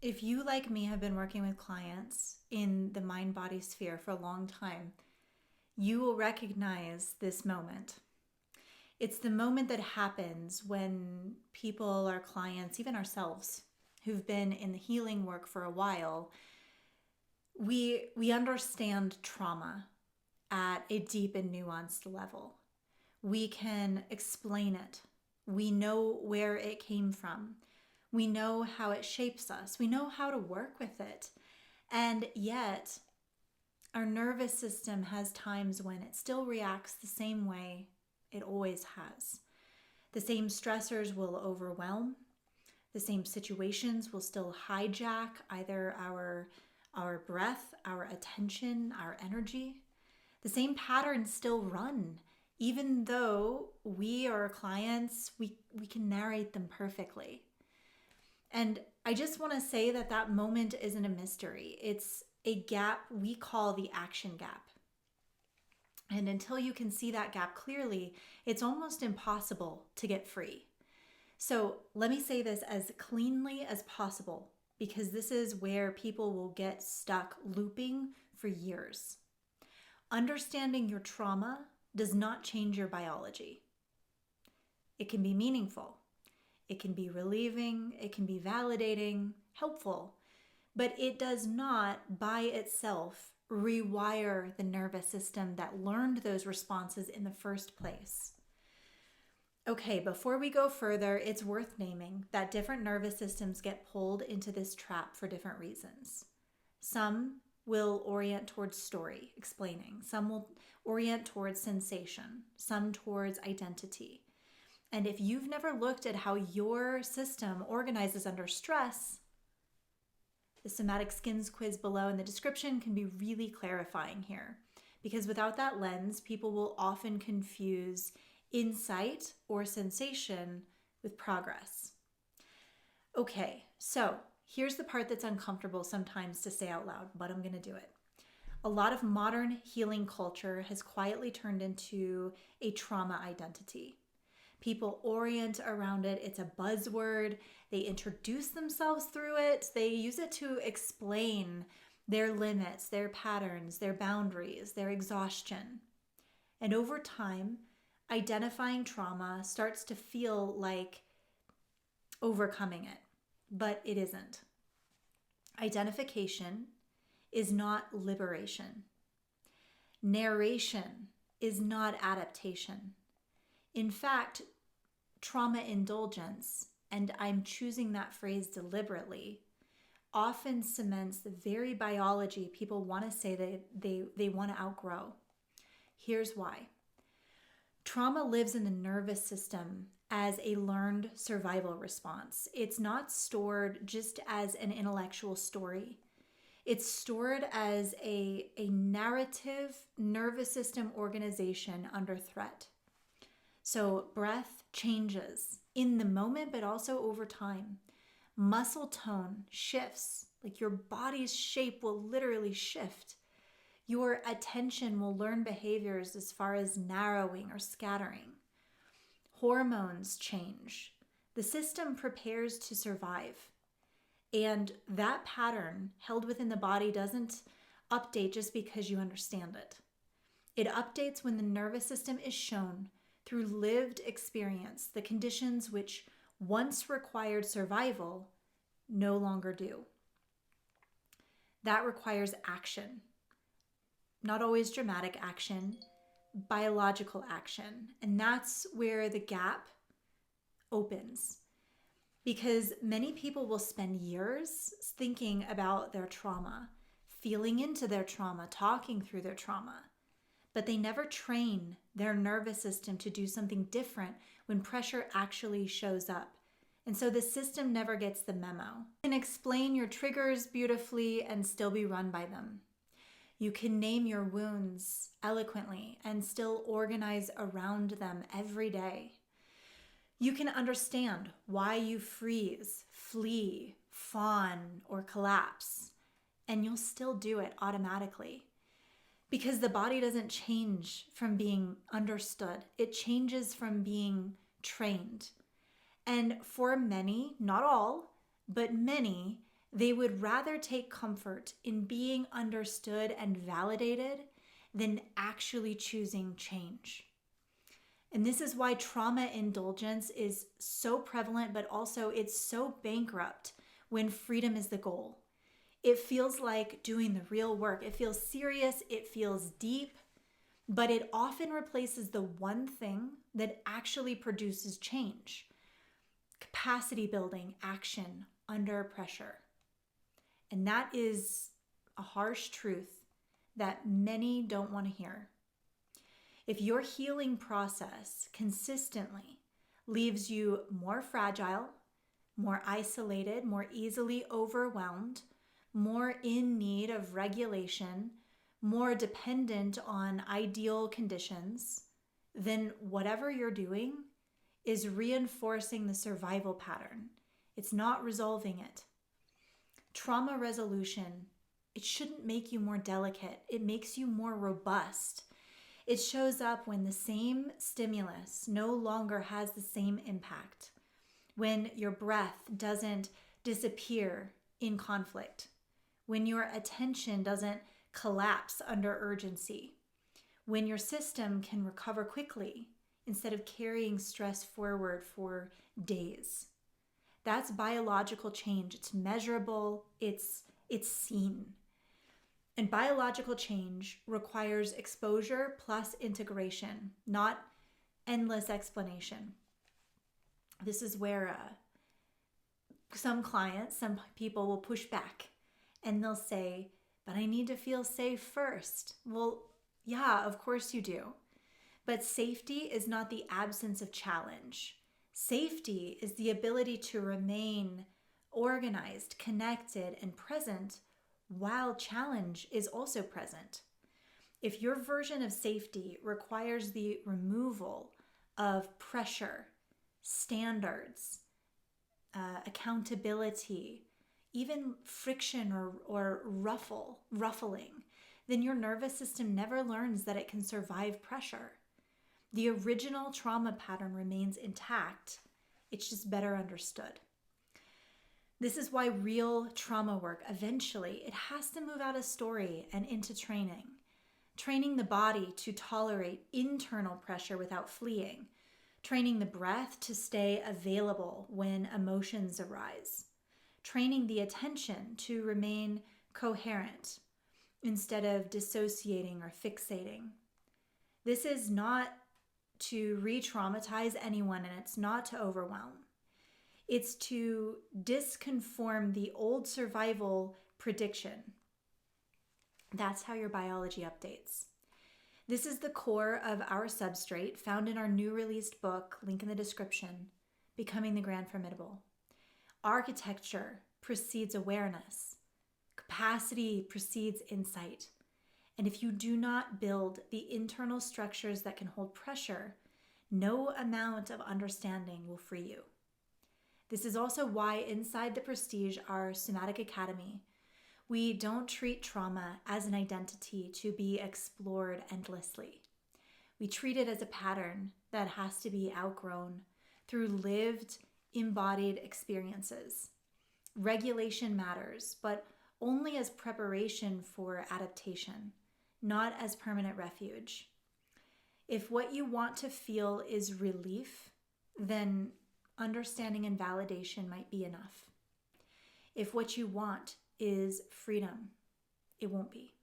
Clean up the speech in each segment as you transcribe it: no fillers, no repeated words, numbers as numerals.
If you, like me, have been working with clients in the mind-body sphere for a long time, you will recognize this moment. It's the moment that happens when people, our clients, even ourselves, who've been in the healing work for a while, we understand trauma at a deep and nuanced level. We can explain it. We know where it came from. We know how it shapes us. We know how to work with it. And yet, our nervous system has times when it still reacts the same way it always has. The same stressors will overwhelm. The same situations will still hijack either our breath, our attention, our energy. The same patterns still run, even though we or our clients, we can narrate them perfectly. And I just want to say that that moment isn't a mystery. It's a gap we call the action gap. And until you can see that gap clearly, it's almost impossible to get free. So let me say this as cleanly as possible, because this is where people will get stuck looping for years. Understanding your trauma does not change your biology. It can be meaningful. It can be relieving. It can be validating, helpful. But it does not, by itself, rewire the nervous system that learned those responses in the first place. Okay, before we go further, it's worth naming that different nervous systems get pulled into this trap for different reasons. Some will orient towards story, explaining. Some will orient towards sensation. Some towards identity. And if you've never looked at how your system organizes under stress, the Somatic Skins Quiz below in the description can be really clarifying here. Because without that lens, people will often confuse insight or sensation with progress. Okay, so here's the part that's uncomfortable sometimes to say out loud, but I'm going to do it. A lot of modern healing culture has quietly turned into a trauma identity. People orient around it. It's a buzzword. They introduce themselves through it. They use it to explain their limits, their patterns, their boundaries, their exhaustion. And over time, identifying trauma starts to feel like overcoming it, but it isn't. Identification is not liberation. Narration is not adaptation. In fact, trauma indulgence, and I'm choosing that phrase deliberately, often cements the very biology people want to say that they want to outgrow. Here's why. Trauma lives in the nervous system as a learned survival response. It's not stored just as an intellectual story. It's stored as a narrative nervous system organization under threat. So breath changes in the moment, but also over time. Muscle tone shifts, like your body's shape will literally shift. Your attention will learn behaviors as far as narrowing or scattering. Hormones change. The system prepares to survive. And that pattern held within the body doesn't update just because you understand it. It updates when the nervous system is shown through lived experience the conditions which once required survival no longer do. That requires action. Not always dramatic action, biological action. And that's where the gap opens. Because many people will spend years thinking about their trauma, feeling into their trauma, talking through their trauma. But they never train their nervous system to do something different when pressure actually shows up. And so the system never gets the memo. You can explain your triggers beautifully and still be run by them. You can name your wounds eloquently and still organize around them every day. You can understand why you freeze, flee, fawn, or collapse, and you'll still do it automatically. Because the body doesn't change from being understood. It changes from being trained. And for many, not all, but many, They would rather take comfort in being understood and validated than actually choosing change. And this is why trauma indulgence is so prevalent, but also it's so bankrupt when freedom is the goal. It feels like doing the real work. It feels serious, it feels deep, but it often replaces the one thing that actually produces change: capacity building action under pressure. And that is a harsh truth that many don't want to hear. If your healing process consistently leaves you more fragile, more isolated, more easily overwhelmed, more in need of regulation, more dependent on ideal conditions, then whatever you're doing is reinforcing the survival pattern. It's not resolving it. Trauma resolution, it shouldn't make you more delicate. It makes you more robust. It shows up when the same stimulus no longer has the same impact, when your breath doesn't disappear in conflict, when your attention doesn't collapse under urgency, when your system can recover quickly instead of carrying stress forward for days. That's biological change. It's measurable, it's seen. And biological change requires exposure plus integration, not endless explanation. This is where some clients, some people will push back and they'll say, but I need to feel safe first. Well, yeah, of course you do. But safety is not the absence of challenge. Safety is the ability to remain organized, connected, and present while challenge is also present. If your version of safety requires the removal of pressure, standards, accountability, even friction or ruffling, then your nervous system never learns that it can survive pressure. The original trauma pattern remains intact. It's just better understood. This is why real trauma work, eventually, it has to move out of story and into training. Training the body to tolerate internal pressure without fleeing. Training the breath to stay available when emotions arise. Training the attention to remain coherent instead of dissociating or fixating. This is not to re-traumatize anyone, and it's not to overwhelm. It's to disconform the old survival prediction. That's how your biology updates. This is the core of our substrate found in our new released book, link in the description, Becoming the Grand Formidable. Architecture precedes awareness. Capacity precedes insight. And if you do not build the internal structures that can hold pressure, no amount of understanding will free you. This is also why inside the Prestige, our Somatic Academy, we don't treat trauma as an identity to be explored endlessly. We treat it as a pattern that has to be outgrown through lived, embodied experiences. Regulation matters, but only as preparation for adaptation, not as permanent refuge. If what you want to feel is relief, then understanding and validation might be enough. If what you want is freedom, it won't be.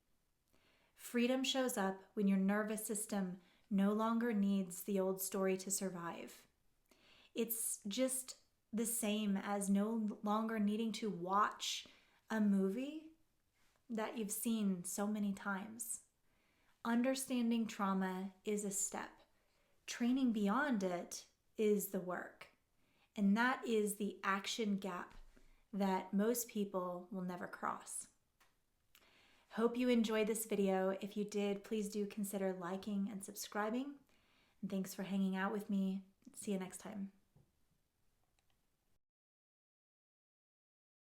Freedom shows up when your nervous system no longer needs the old story to survive. It's just the same as no longer needing to watch a movie that you've seen so many times. Understanding trauma is a step. Training beyond it is the work. And that is the action gap that most people will never cross. Hope you enjoyed this video. If you did, please do consider liking and subscribing. And thanks for hanging out with me. See you next time.